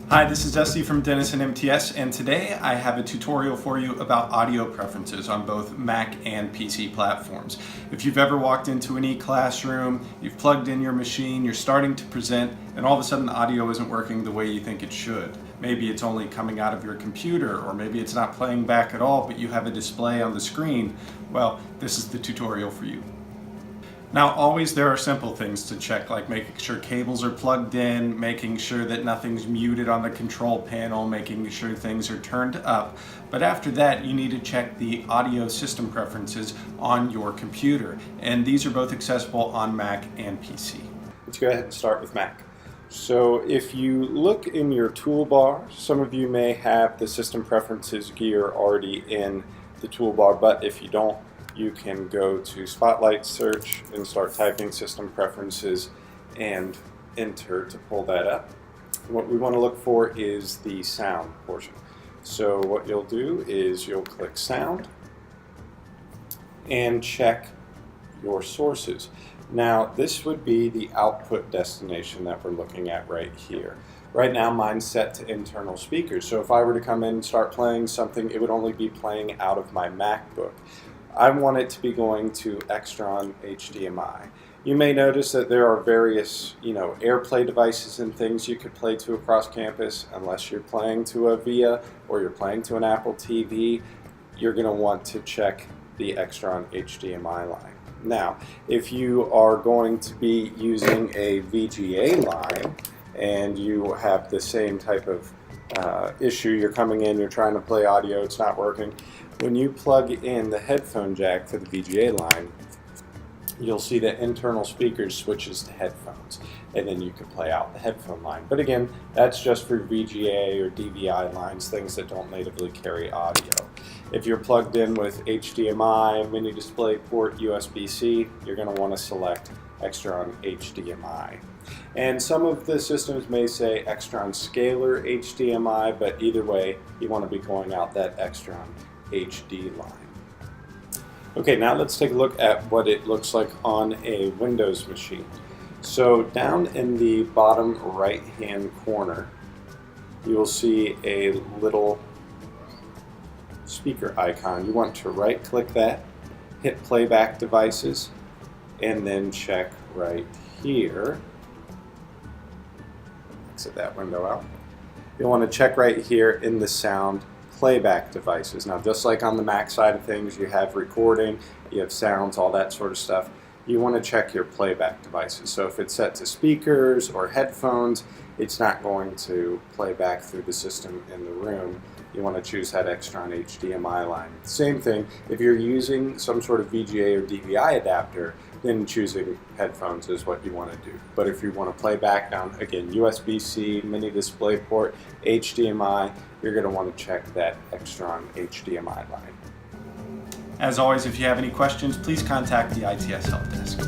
Hi, this is Dusty from Dennis and MTS, and today I have a tutorial for you about audio preferences on both Mac and PC platforms. If you've ever walked into an eClassroom, you've plugged in your machine, you're starting to present, and all of a sudden the audio isn't working the way you think it should. Maybe it's only coming out of your computer, or maybe it's not playing back at all, but you have a display on the screen. Well, this is the tutorial for you. Now, always there are simple things to check, like making sure cables are plugged in, making sure that nothing's muted on the control panel, making sure things are turned up. But after that, you need to check the audio system preferences on your computer. And these are both accessible on Mac and PC. Let's go ahead and start with Mac. So if you look in your toolbar, some of you may have the system preferences gear already in the toolbar, but if you don't, you can go to Spotlight Search and start typing System Preferences and enter to pull that up. What we want to look for is the sound portion. So what you'll do is you'll click Sound and check your sources. Now this would be the output destination that we're looking at right here. Right now mine's set to internal speakers, so if I were to come in and start playing something, it would only be playing out of my MacBook. I want it to be going to Extron HDMI. You may notice that there are various, AirPlay devices and things you could play to across campus. Unless you're playing to a VIA or you're playing to an Apple TV, you're going to want to check the Extron HDMI line. Now, if you are going to be using a VGA line and you have the same type of issue, you're coming in, you're trying to play audio, it's not working. When you plug in the headphone jack for the VGA line, you'll see that internal speakers switches to headphones, and then you can play out the headphone line. But again, that's just for VGA or DVI lines, things that don't natively carry audio. If you're plugged in with HDMI, mini display port, USB-C, you're going to want to select Extron HDMI. And some of the systems may say Extron Scalar HDMI, but either way, you want to be going out that Extron HD line. Okay, now let's take a look at what it looks like on a Windows machine. So down in the bottom right hand corner, you will see a little speaker icon. You want to right click that, hit playback devices, and then check right here. Exit that window out. You'll want to check right here in the sound playback devices. Now, just like on the Mac side of things, you have recording, you have sounds, all that sort of stuff. You want to check your playback devices. So if it's set to speakers or headphones, it's not going to play back through the system in the room. You want to choose that Extron HDMI line. Same thing, if you're using some sort of VGA or DVI adapter, then choosing headphones is what you want to do. But if you want to play back down, again, USB-C, mini display port, HDMI, you're going to want to check that Extron HDMI line. As always, if you have any questions, please contact the ITS Help Desk.